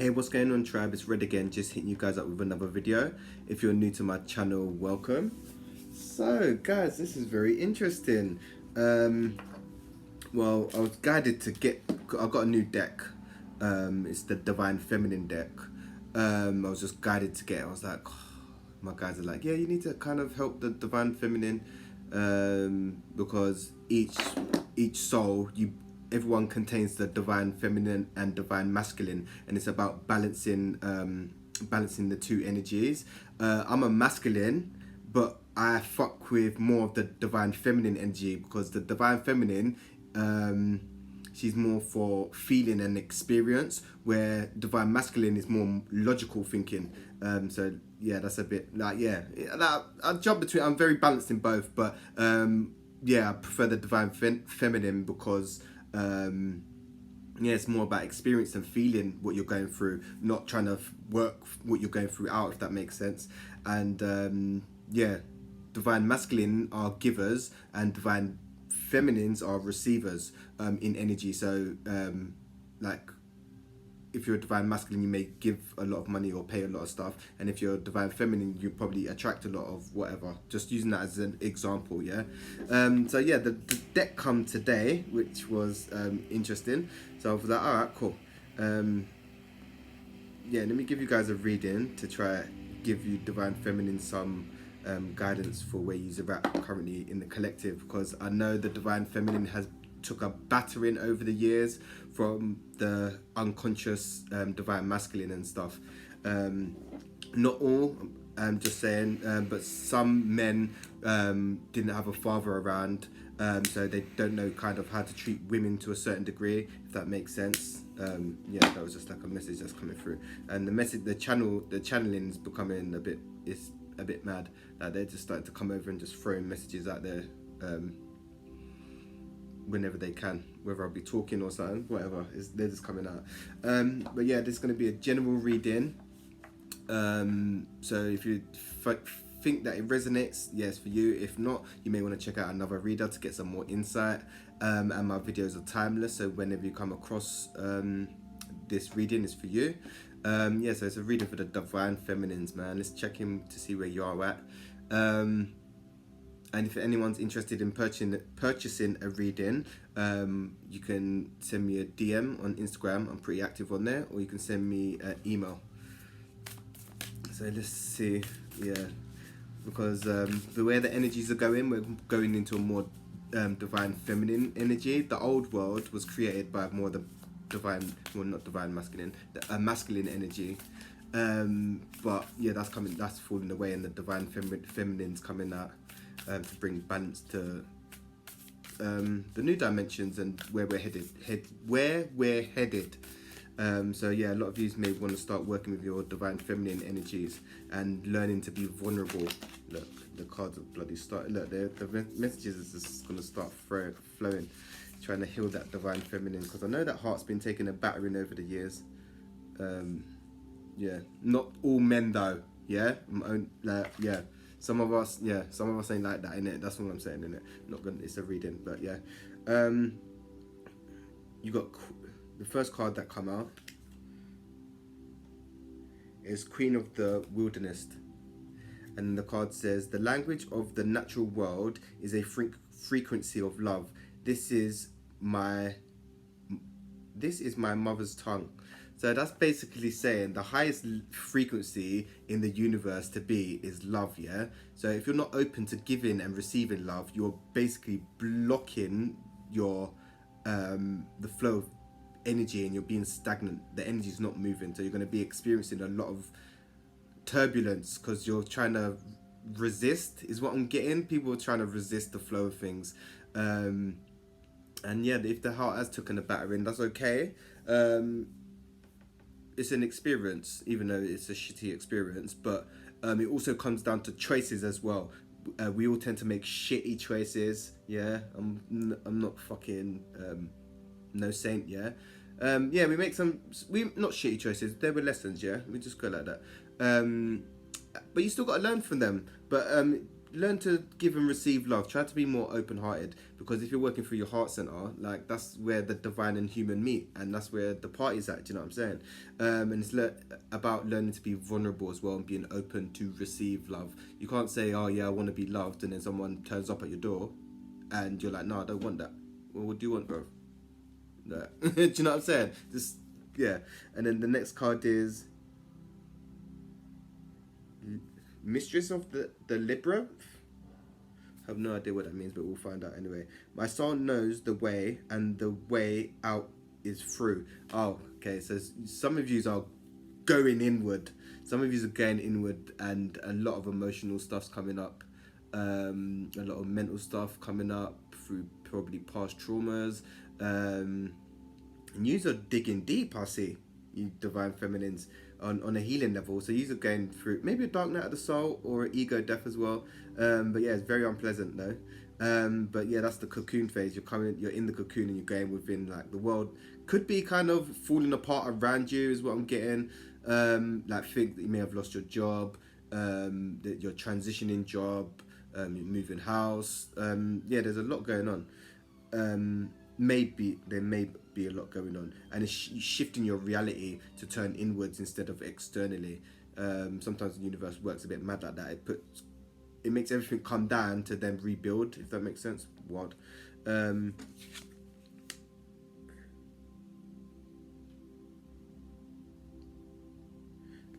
Hey, what's going on, tribe? It's Red again, just hitting you guys up with another video. If you're new to my channel, welcome. So guys, this is very interesting. Well, I was guided to I got a new deck. It's the Divine Feminine deck. I was just guided to get it. I was like, my guys are like, yeah, you need to kind of help the Divine Feminine, because each soul, everyone contains the Divine Feminine and Divine Masculine, and it's about balancing the two energies. I'm a masculine, but I fuck with more of the Divine Feminine energy, because the Divine Feminine, she's more for feeling and experience, where Divine Masculine is more logical thinking. So yeah, that's a bit like, yeah, I jump between. I'm very balanced in both, but yeah, I prefer the Divine Feminine because yeah, it's more about experience and feeling what you're going through, not trying to work what you're going through out, if that makes sense. And yeah, Divine Masculine are givers and Divine Feminines are receivers in energy. So like, if you're a Divine Masculine, you may give a lot of money or pay a lot of stuff, and if you're a Divine Feminine, you probably attract a lot of whatever. Just using that as an example, yeah. So yeah, the deck come today, which was interesting. So I was like, all right, cool. Yeah, let me give you guys a reading to try give you Divine Feminine some guidance for where you're at currently in the collective, because I know the Divine Feminine has took a battering over the years from the unconscious Divine Masculine and stuff. Not all, I'm just saying, but some men didn't have a father around, so they don't know kind of how to treat women to a certain degree, if that makes sense. Yeah, that was just like a message that's coming through, and the channeling is becoming it's a bit mad. Like, they're just starting to come over and just throwing messages out there whenever they can, whether I'll be talking or something, whatever, they're just coming out. But yeah, this is going to be a general reading. So if you think that it resonates, yes, for you. If not, you may want to check out another reader to get some more insight. And my videos are timeless, so whenever you come across this reading, is for you. Yeah, so it's a reading for the Divine Feminines, man. Let's check in to see where you are at. And if anyone's interested in purchasing a reading, you can send me a DM on Instagram. I'm pretty active on there, or you can send me an email. So let's see, yeah, because the way the energies are going, we're going into a more Divine Feminine energy. The old world was created by more the divine, well, not Divine Masculine, a masculine energy. But yeah, that's falling away, and the Divine Feminine's coming out to bring balance to the new dimensions and where we're headed. So yeah, a lot of you may want to start working with your Divine Feminine energies and learning to be vulnerable. Look, the cards are bloody started. Look, the messages is just going to start flowing, trying to heal that Divine Feminine, because I know that heart's been taking a battering over the years. Yeah, not all men though. Yeah, yeah. Some of us ain't like that, innit? That's what I'm saying, innit? Not gonna. It's a reading, but yeah. You got the first card that come out is Queen of the Wilderness, and the card says, the language of the natural world is a frequency of love. This is my mother's tongue. So that's basically saying the highest frequency in the universe to be is love, yeah? So if you're not open to giving and receiving love, you're basically blocking your the flow of energy, and you're being stagnant. The energy's not moving, so you're going to be experiencing a lot of turbulence, because you're trying to resist, is what I'm getting. People are trying to resist the flow of things. And yeah, if the heart has taken a battering, that's okay. It's an experience, even though it's a shitty experience, but it also comes down to choices as well. We all tend to make shitty choices, yeah. I'm not fucking no saint, yeah. Yeah, we make not shitty choices, there were lessons, yeah. We just go like that. But you still got to learn from them. But learn to give and receive love. Try to be more open-hearted, because if you're working through your heart center, like that's where the divine and human meet, and that's where the party's at. Do you know what I'm saying? And it's about learning to be vulnerable as well and being open to receive love. You can't say, "Oh yeah, I want to be loved," and then someone turns up at your door, and you're like, "No, I don't want that." Well, what do you want, bro? No. Do you know what I'm saying? Just yeah. And then the next card is Mistress of the Libra. I have no idea what that means, but we'll find out anyway. My soul knows the way, and the way out is through. Oh, okay. So some of you are going inward. Some of you are going inward, and a lot of emotional stuff's coming up. A lot of mental stuff coming up through probably past traumas. And you are digging deep, I see, you divine feminines, on a healing level. So you are going through maybe a dark night of the soul or an ego death as well. But yeah, it's very unpleasant though. But yeah, that's the cocoon phase. You're in the cocoon and you're going within, like, the world could be kind of falling apart around you is what I'm getting. Like, think that you may have lost your job, that you're transitioning job, you're moving house. Yeah, there's a lot going on. Maybe there may be a lot going on, and it's shifting your reality to turn inwards instead of externally. Sometimes the universe works a bit mad like that. It makes everything come down to then rebuild, if that makes sense. What? And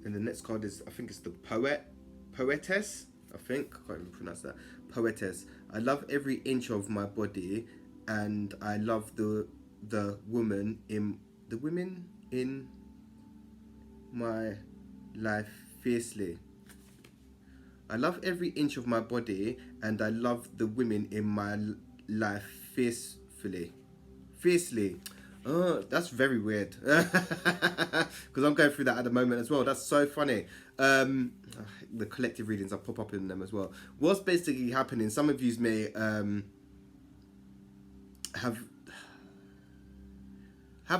the next card is, I think it's the poetess. I think I can't even pronounce that. Poetess. I love every inch of my body, and I love the women in my life fiercely. I love every inch of my body, and I love the women in my life fiercely. Oh, that's very weird. Because I'm going through that at the moment as well. That's so funny. The collective readings, I pop up in them as well. What's basically happening, some of you may have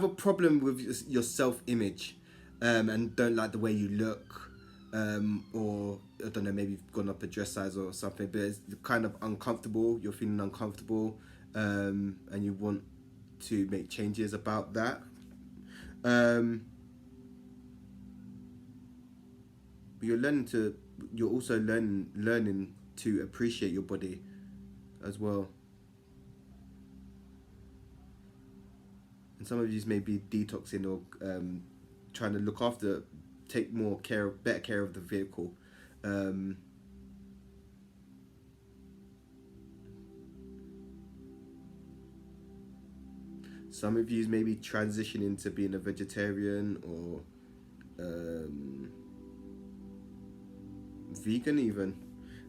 a problem with your self-image, and don't like the way you look, or I don't know, maybe you've gone up a dress size or something, but it's kind of uncomfortable. You're feeling uncomfortable, and you want to make changes about that. But you're also learning to appreciate your body as well. And some of you may be detoxing or trying to take better care of the vehicle. Some of you may be transitioning to being a vegetarian or vegan even.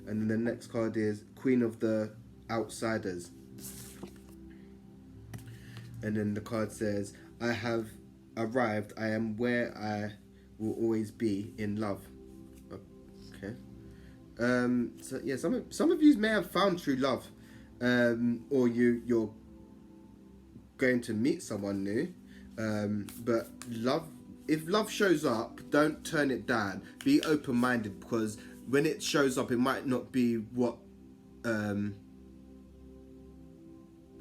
And then the next card is Queen of the Outsiders. And then the card says, I have arrived. I am where I will always be, in love. Okay. So yeah, some of you may have found true love, or you're going to meet someone new. But if love shows up, don't turn it down. Be open-minded, because when it shows up, it might not be what you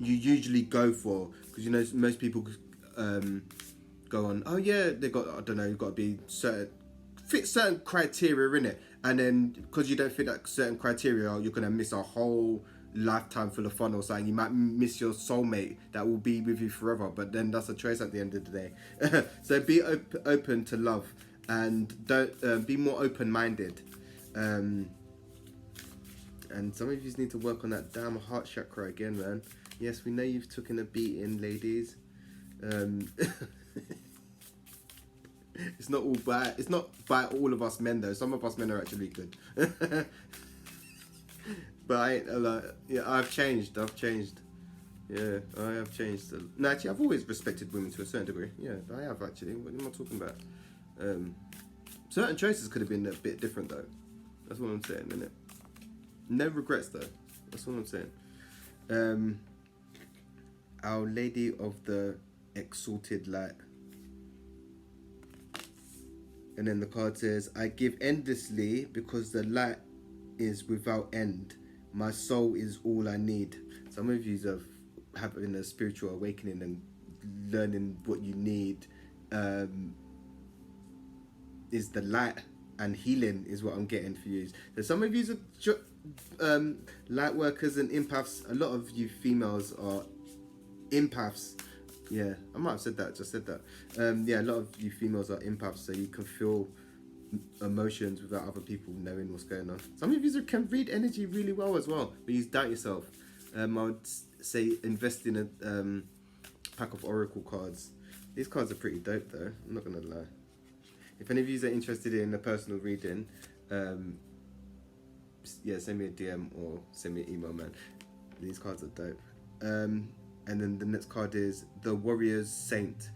usually go for, because most people go on, oh yeah, they got, I don't know, you've got to fit certain criteria in it, and then because you don't fit that certain criteria, you're gonna miss a whole lifetime full of fun or something. You might miss your soulmate that will be with you forever, but then that's a choice at the end of the day. So be open to love, and don't be more open-minded. And some of you need to work on that damn heart chakra again, man. Yes, we know you've taken a beating, ladies. It's not by all of us men though. Some of us men are actually good. But I've changed. Yeah, I have changed. No, actually, I've always respected women to a certain degree. Yeah, I have actually. What am I talking about? Certain choices could have been a bit different though. That's what I'm saying, innit? No regrets though. That's what I'm saying. Our Lady of the Exalted Light. And then the card says, I give endlessly because the light is without end. My soul is all I need. Some of you are having a spiritual awakening and learning what you need um, is the light, and healing is what I'm getting for you. So some of you are light workers and empaths. A lot of you females are empaths. Yeah, I might have said that. Just said that. Yeah, a lot of you females are empaths, so you can feel emotions without other people knowing what's going on. Some of you can read energy really well as well, but you doubt yourself. I would say invest in a pack of oracle cards. These cards are pretty dope though, I'm not gonna lie. If any of you are interested in a personal reading, yeah, send me a DM or send me an email, man. These cards are dope. And then the next card is the Warrior's Saint.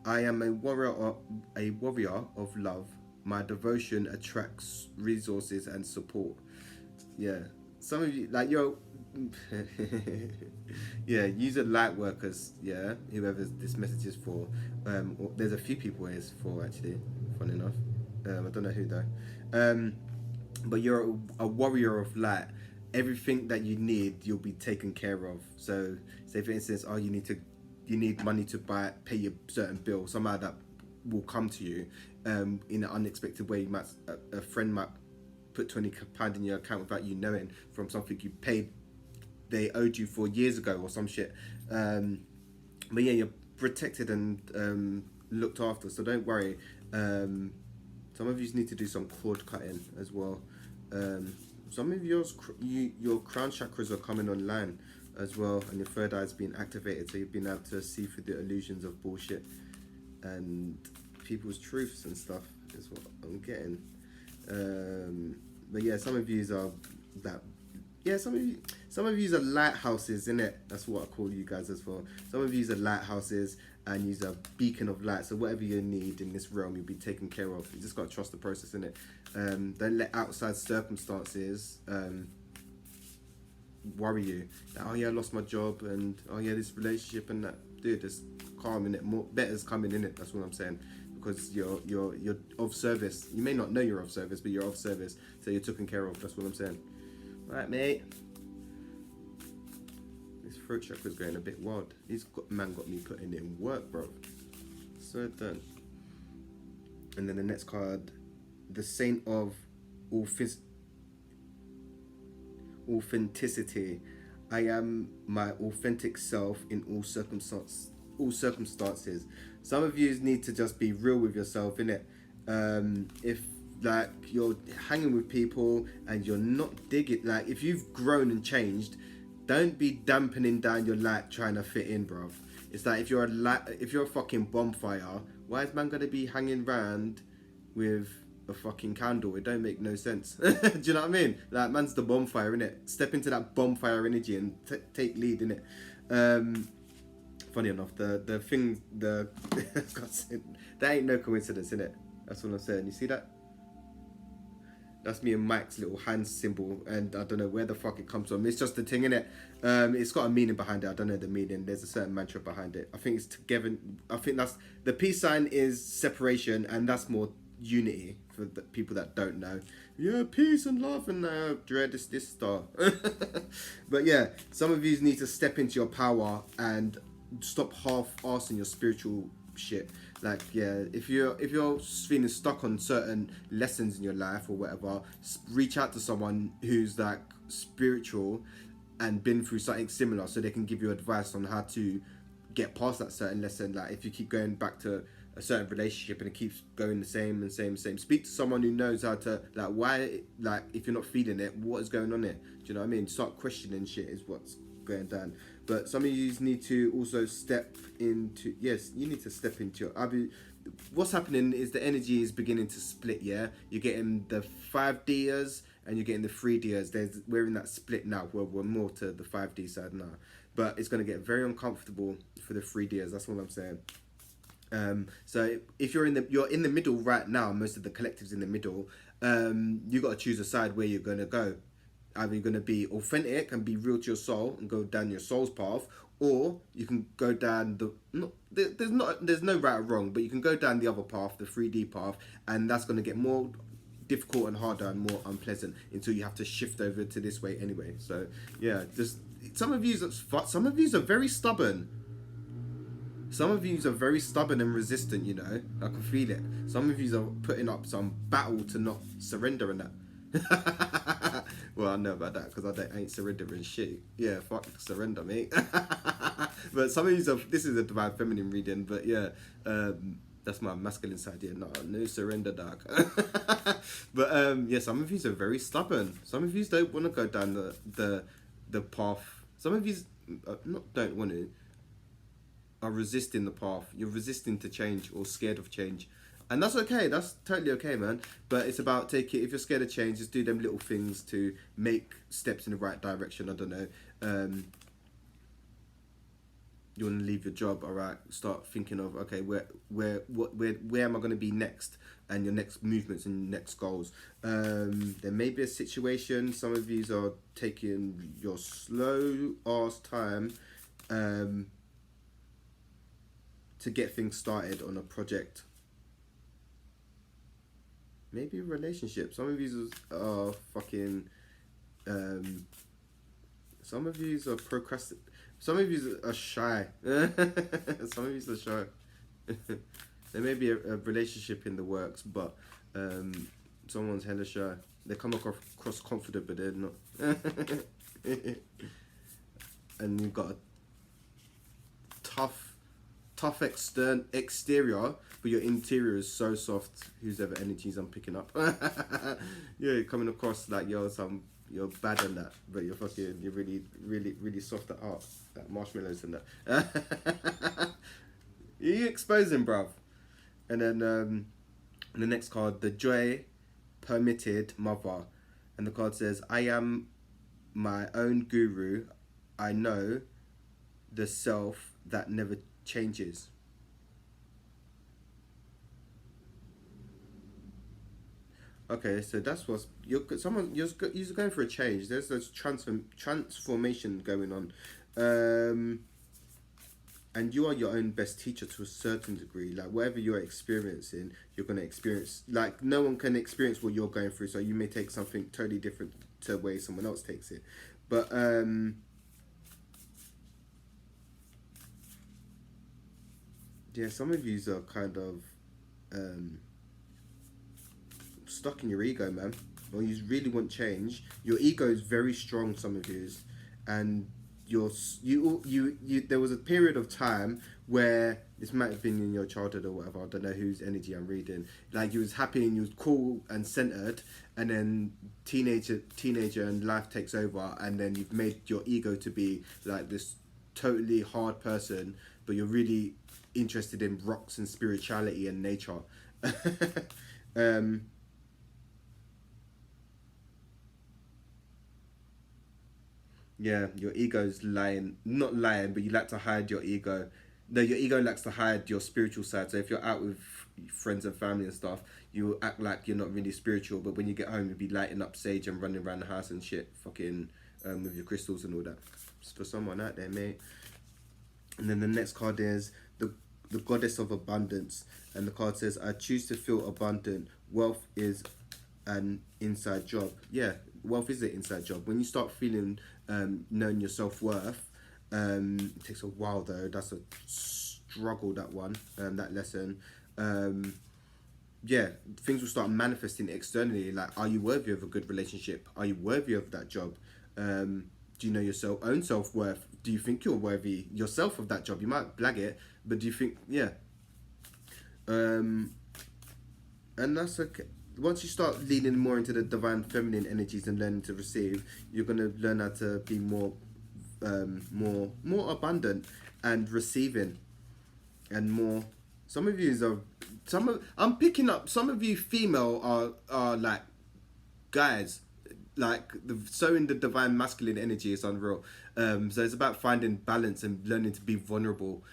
I am a warrior of love. My devotion attracts resources and support. Yeah, some of you like you're yeah, use a light workers, yeah, whoever this message is for. There's a few people it's for actually, fun enough. I don't know who though. But you're a warrior of light. Everything that you need, you'll be taken care of. So say for instance, oh, you need money to pay your certain bill. Somehow that will come to you in an unexpected way. You might a friend might put £20 in your account without you knowing, from something you paid they owed you 4 years ago or some shit. But yeah, you're protected and looked after, so don't worry. Some of you need to do some cord cutting as well. Some of your crown chakras are coming online as well, and your third eye's been activated, so you've been able to see through the illusions of bullshit and people's truths and stuff is what I'm getting. But yeah, some of you are that. Yeah, some of you are lighthouses, innit? That's what I call you guys as well. Some of you are lighthouses and you're a beacon of light. So whatever you need in this realm, you'll be taken care of. You just got to trust the process, innit? Don't let outside circumstances worry you. Like, oh yeah, I lost my job, and oh yeah, this relationship and that. Dude, there's calm in it. More better's coming in it. That's what I'm saying. Because you're of service. You may not know you're of service, but you're of service, so you're taken care of. That's what I'm saying. Right, mate. This throat chakra's going a bit wild. Man got me putting in work, bro. So done. And then the next card, the Saint of Authenticity. I am my authentic self in all circumstances. Some of you need to just be real with yourself, innit? If like you're hanging with people and you're not digging, like if you've grown and changed, don't be dampening down your light trying to fit in, bruv. It's like if you're a fucking bonfire, why is man gonna be hanging around with a fucking candle? It don't make no sense. Do you know what I mean? Like, man's the bonfire, innit? Step into that bonfire energy and take lead, innit? Funny enough, the thing, that ain't no coincidence, innit? That's what I'm saying. You see that? That's me and Mike's little hand symbol, and I don't know where the fuck it comes from. It's just the thing, innit? It's got a meaning behind it. I don't know the meaning. There's a certain mantra behind it. I think it's together. I think that's the peace sign is separation, and that's more unity for the people that don't know. Yeah, peace and love and dread is this star. But yeah, some of you need to step into your power and stop half-assing your spiritual shit. Like, yeah, if you're feeling stuck on certain lessons in your life or whatever, reach out to someone who's like spiritual and been through something similar, so they can give you advice on how to get past that certain lesson. Like, if you keep going back to a certain relationship and it keeps going the same, speak to someone who knows how to, like, why, like, if you're not feeling it, what is going on here? Do you know what I mean? Start questioning shit is what's going down. But some of you need to also step into, yes, you need to step into your, what's happening is the energy is beginning to split, yeah? You're getting the 5Ders and you're getting the 3Ders. We're in that split now, where we're more to the 5D side now. But it's going to get very uncomfortable for the 3Ders, that's what I'm saying. So if you're in the middle right now, most of the collectives in the middle, you got to choose a side where you're going to go. Either you're going to be authentic and be real to your soul and go down your soul's path, or you can go down there's no right or wrong, but you can go down the other path, the 3D path, and that's going to get more difficult and harder and more unpleasant until you have to shift over to this way anyway. So yeah, just some of you are very stubborn. Some of you are very stubborn and resistant, you know. I can feel it. Some of you are putting up some battle to not surrender and that. Well, I know about that because I ain't surrendering shit. Yeah, fuck surrender, mate. But some of you this is a divine feminine reading, but yeah, that's my masculine side. Yeah, no surrender, dog. But yeah, some of you are very stubborn. Some of you don't want to go down the path. Some of you not don't want to. Are resisting the path. You're resisting to change or scared of change, and that's okay. That's totally okay, man. But it's about if you're scared of change, just do them little things to make steps in the right direction. I don't know. You want to leave your job, all right? Start thinking of okay, where am I going to be next, and your next movements and next goals. There may be a situation. Some of you are taking your slow ass time. To get things started on a project. Maybe a relationship. Some of you are fucking. Some of you are procrastinating. Some of you are shy. Some of you are shy. There may be a relationship in the works, but someone's hella shy. They come across confident, but they're not. And you've got a tough exterior, but your interior is so soft. Whosever energies I'm picking up. Yeah, you're coming across like you're bad on that, but you're really soft at heart. That marshmallows and that. You're exposing, bruv. And then the next card, the joy permitted mother, and the card says, I am my own guru. I know the self that never changes. Okay, so that's what's you're going for a change. There's this transformation going on, and you are your own best teacher to a certain degree. Like whatever you're experiencing, you're gonna experience. Like no one can experience what you're going through, so you may take something totally different to the way someone else takes it, but yeah, some of yous are kind of stuck in your ego, man. Or you really want change. Your ego is very strong, some of yous, and there was a period of time where this might have been in your childhood or whatever. I don't know whose energy I'm reading. Like you was happy and you was cool and centered, and then teenager and life takes over, and then you've made your ego to be like this totally hard person, but you're really interested in rocks and spirituality and nature. Yeah, your ego's not lying, but you like to hide your ego. No, your ego likes to hide your spiritual side. So if you're out with friends and family and stuff, you act like you're not really spiritual, but when you get home, you'll be lighting up sage and running around the house and shit, fucking with your crystals and all that. It's for someone out there, mate. And then the next card is the goddess of abundance, and the card says, I choose to feel abundant. Wealth is an inside job. Yeah, wealth is an inside job. When you start feeling knowing your self-worth, it takes a while though. That's a struggle, that one, that lesson. Yeah, things will start manifesting externally. Like, are you worthy of a good relationship? Are you worthy of that job? Do you know your own self-worth? Do you think you're worthy yourself of that job? You might blag it, but do you think, yeah. And that's okay. Once you start leaning more into the divine feminine energies and learning to receive, you're going to learn how to be more abundant and receiving, and more. Some of you I'm picking up, some of you female are like guys, like so in the divine masculine energy is unreal. So it's about finding balance and learning to be vulnerable,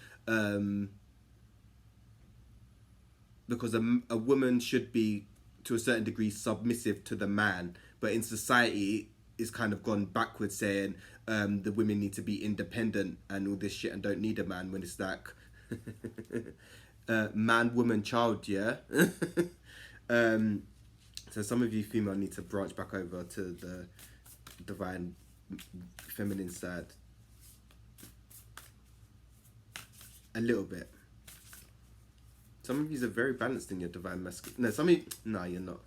because a woman should be to a certain degree submissive to the man, but in society it's kind of gone backwards, saying the women need to be independent and all this shit and don't need a man, when it's like man, woman, child, yeah. So some of you female need to branch back over to the divine feminine side a little bit. Some of you are very balanced in your divine masculine. No, some of you, no, you're not.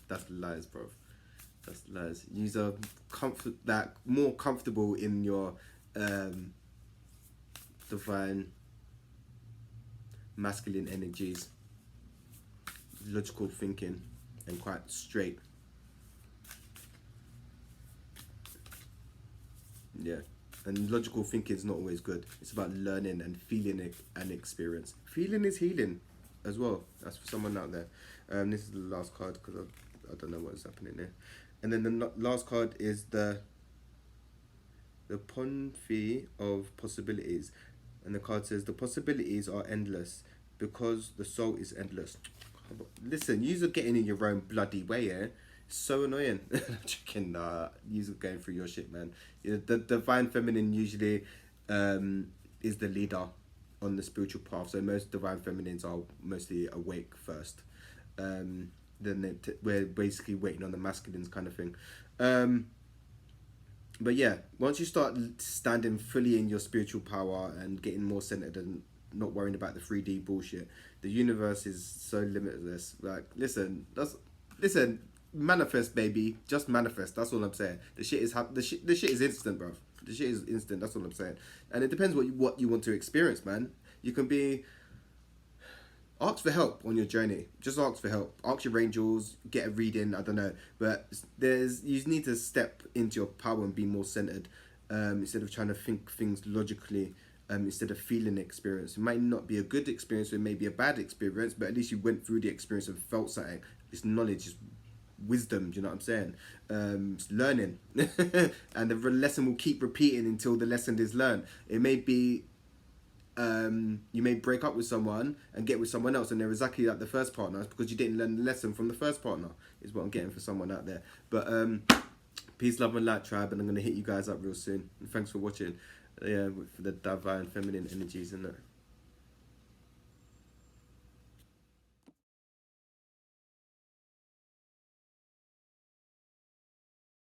That's lies, bro. That's lies. You are more comfortable in your divine masculine energies, logical thinking, and quite straight. Yeah. And logical thinking is not always good. It's about learning and feeling it and experience. Feeling is healing as well. That's for someone out there. This is the last card because I don't know what's happening there. And then the last card is the Ponfi of possibilities. And the card says, the possibilities are endless because the soul is endless. Listen, yous are getting in your own bloody way, yeah? So annoying. Chicken, yous are going through your shit, man. Yeah, the divine feminine usually is the leader on the spiritual path. So most divine feminines are mostly awake first. Then we're basically waiting on the masculines kind of thing. But yeah, once you start standing fully in your spiritual power and getting more centered and not worrying about the 3D bullshit, the universe is so limitless. Like, listen, manifest, baby. Just manifest. That's all I'm saying. The shit is instant, bro. The shit is instant. That's all I'm saying. And it depends what you want to experience, man. You can be. Ask for help on your journey. Just ask for help. Ask your angels. Get a reading. I don't know, but you need to step into your power and be more centered, instead of trying to think things logically. Instead of feeling the experience. It might not be a good experience, or it may be a bad experience, but at least you went through the experience and felt something. It's knowledge, it's wisdom. Do you know what I'm saying? It's learning, and the lesson will keep repeating until the lesson is learned. It may be. You may break up with someone and get with someone else, and they're exactly like the first partner. It's because you didn't learn the lesson from the first partner. Is what I'm getting for someone out there. But peace, love, and light, tribe, and I'm gonna hit you guys up real soon. And thanks for watching. Yeah, for the divine feminine energies, isn't it?